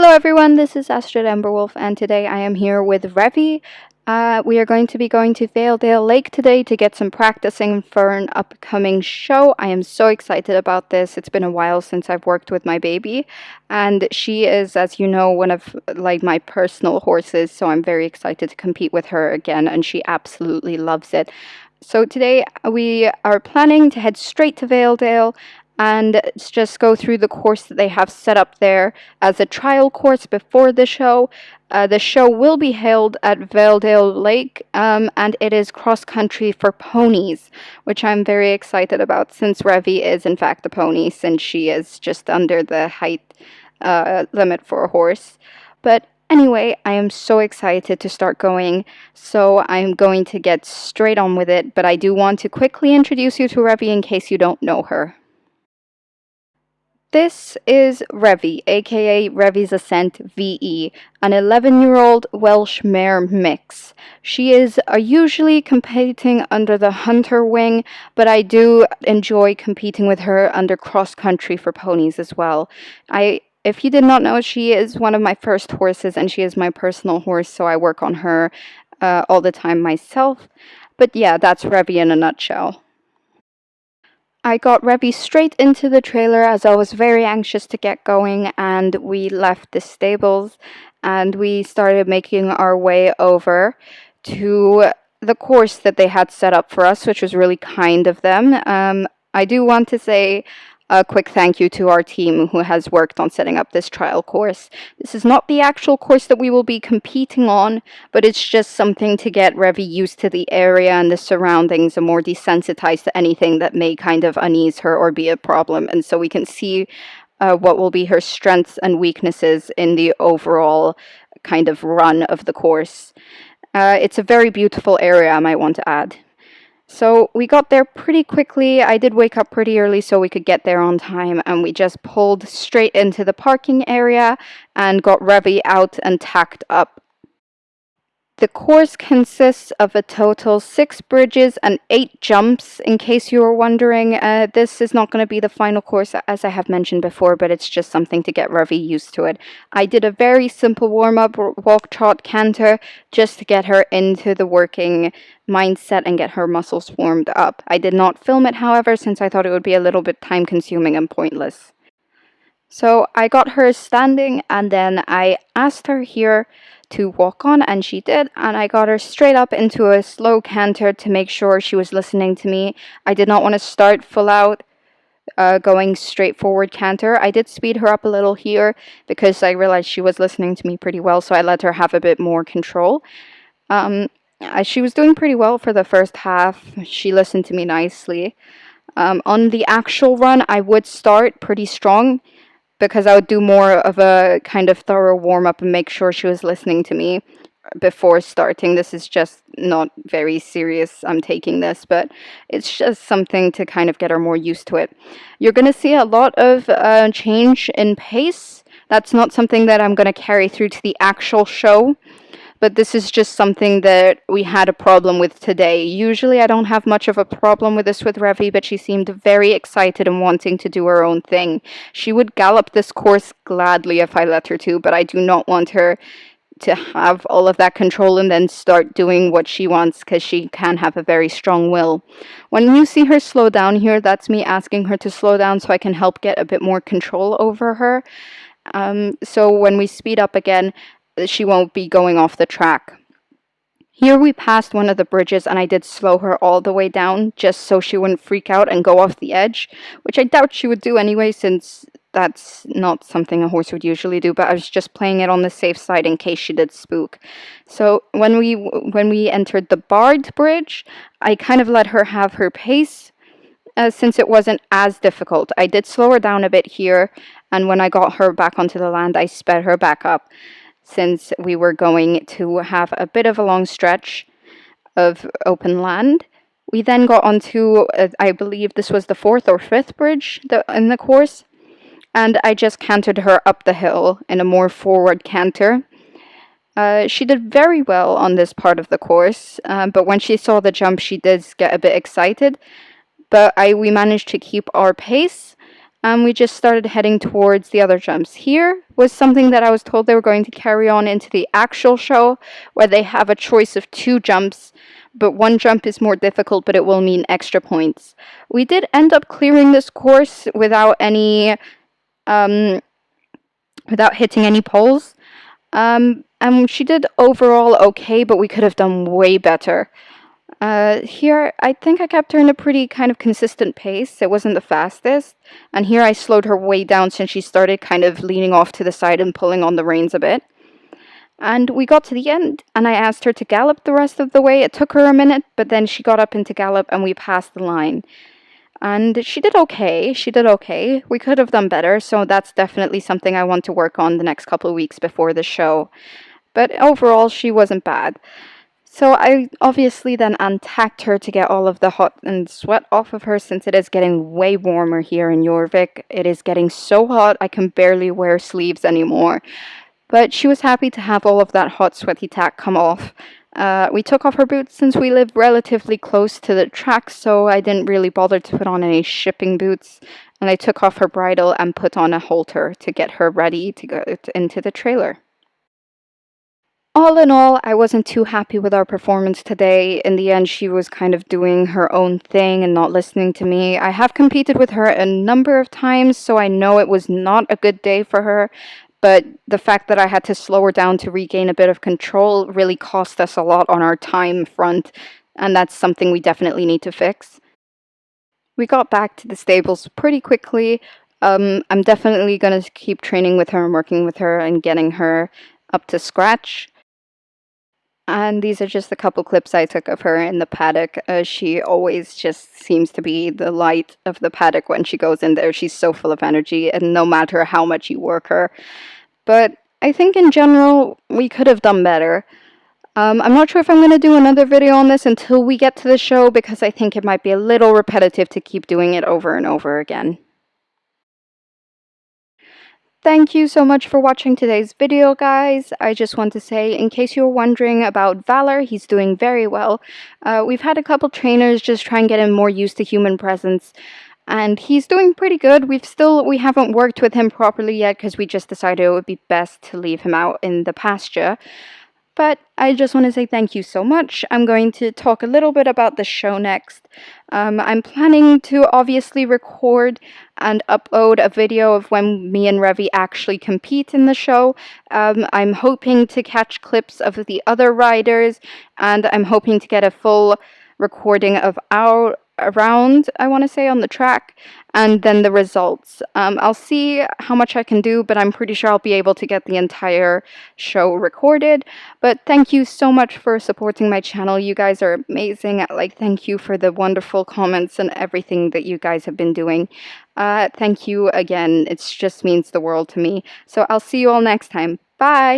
Hello everyone, this is Astrid Emberwolf, and today I am here with Revi. We are going to be going to Valedale Lake today to get some practicing for an upcoming show. I am so excited about this. It's been a while since I've worked with my baby, and she is, as you know, one of my personal horses, so I'm very excited to compete with her again, and she absolutely loves it. So today we are planning to head straight to Valedale and just go through the course that they have set up there as a trial course before the show. The show will be held at Valedale Lake, and it is cross-country for ponies, which I'm very excited about since Revi is in fact a pony, since she is just under the height limit for a horse. But anyway, I am so excited to start going, so I'm going to get straight on with it, but I do want to quickly introduce you to Revi in case you don't know her. This is Revi, aka Revi's Ascent VE, an 11-year-old Welsh mare mix. She is usually competing under the hunter wing, but I do enjoy competing with her under cross-country for ponies as well. If you did not know, she is one of my first horses, and she is my personal horse, so I work on her all the time myself. But yeah, that's Revi in a nutshell. I got Revi straight into the trailer as I was very anxious to get going, and we left the stables and we started making our way over to the course that they had set up for us, which was really kind of them. I do want to say a quick thank you to our team who has worked on setting up this trial course. This is not the actual course that we will be competing on, but it's just something to get Revi used to the area and the surroundings and more desensitized to anything that may kind of unease her or be a problem. And so we can see what will be her strengths and weaknesses in the overall kind of run of the course. It's a very beautiful area, I might want to add. So we got there pretty quickly. I did wake up pretty early so we could get there on time, and we just pulled straight into the parking area and got Revi out and tacked up. The course consists of a total 6 bridges and 8 jumps, in case you were wondering. This is not going to be the final course, as I have mentioned before, but it's just something to get Revi used to it. I did a very simple warm-up, walk, trot, canter, just to get her into the working mindset and get her muscles warmed up. I did not film it, however, since I thought it would be a little bit time-consuming and pointless. So I got her standing, and then I asked her here to walk on, and she did, and I got her straight up into a slow canter to make sure she was listening to me. I did not want to start full out going straight forward canter. I did speed her up a little here because I realized she was listening to me pretty well, so I let her have a bit more control. She was doing pretty well for the first half. She listened to me nicely. On the actual run, I would start pretty strong, because I would do more of a kind of thorough warm-up and make sure she was listening to me before starting. This is just not very serious, I'm taking this, but it's just something to kind of get her more used to it. You're going to see a lot of change in pace. That's not something that I'm going to carry through to the actual show, but this is just something that we had a problem with today. Usually I don't have much of a problem with this with Revi, but she seemed very excited and wanting to do her own thing. She would gallop this course gladly if I let her to, but I do not want her to have all of that control and then start doing what she wants, because she can have a very strong will. When you see her slow down here, that's me asking her to slow down so I can help get a bit more control over her. So when we speed up again, she won't be going off the track. Here we passed one of the bridges, and I did slow her all the way down just so she wouldn't freak out and go off the edge, which I doubt she would do anyway, since that's not something a horse would usually do, but I was just playing it on the safe side in case she did spook. So when we entered the barred bridge, I kind of let her have her pace, since it wasn't as difficult. I did slow her down a bit here, and when I got her back onto the land, I sped her back up, since we were going to have a bit of a long stretch of open land. We then got onto, I believe this was the 4th or 5th bridge in the course, and I just cantered her up the hill in a more forward canter. She did very well on this part of the course, but when she saw the jump, she did get a bit excited, but we managed to keep our pace. and we just started heading towards the other jumps. Here was something that I was told they were going to carry on into the actual show, where they have a choice of 2 jumps, but one jump is more difficult, but it will mean extra points. We did end up clearing this course without hitting any poles. And she did overall okay, but we could have done way better. Here, I think I kept her in a pretty kind of consistent pace. It wasn't the fastest. And here I slowed her way down since she started kind of leaning off to the side and pulling on the reins a bit. And we got to the end, and I asked her to gallop the rest of the way. It took her a minute, but then she got up into gallop, and we passed the line. And she did okay. She did okay. We could have done better, so that's definitely something I want to work on the next couple of weeks before the show. But overall, she wasn't bad. So I obviously then untacked her to get all of the hot and sweat off of her, since it is getting way warmer here in Jorvik. It is getting so hot I can barely wear sleeves anymore. But she was happy to have all of that hot, sweaty tack come off. We took off her boots since we live relatively close to the track, so I didn't really bother to put on any shipping boots. And I took off her bridle and put on a halter to get her ready to go into the trailer. All in all, I wasn't too happy with our performance today. In the end, she was kind of doing her own thing and not listening to me. I have competed with her a number of times, so I know it was not a good day for her. But the fact that I had to slow her down to regain a bit of control really cost us a lot on our time front, and that's something we definitely need to fix. We got back to the stables pretty quickly. I'm definitely going to keep training with her and working with her and getting her up to scratch. And these are just a couple clips I took of her in the paddock. She always just seems to be the light of the paddock when she goes in there. She's so full of energy, and no matter how much you work her. But I think in general, we could have done better. I'm not sure if I'm going to do another video on this until we get to the show, because I think it might be a little repetitive to keep doing it over and over again. Thank you so much for watching today's video, guys. I just want to say, in case you were wondering about Valor, he's doing very well. We've had a couple trainers just try and get him more used to human presence, and he's doing pretty good. We haven't worked with him properly yet because we just decided it would be best to leave him out in the pasture. But I just want to say thank you so much. I'm going to talk a little bit about the show next. I'm planning to obviously record and upload a video of when me and Revi actually compete in the show. I'm hoping to catch clips of the other riders, and I'm hoping to get a full recording of our round, I want to say, on the track, and then the results. I'll see how much I can do, but I'm pretty sure I'll be able to get the entire show recorded. But thank you so much for supporting my channel. You guys are amazing. Thank you for the wonderful comments and everything that you guys have been doing. Thank you again. It just means the world to me. So I'll see you all next time. Bye!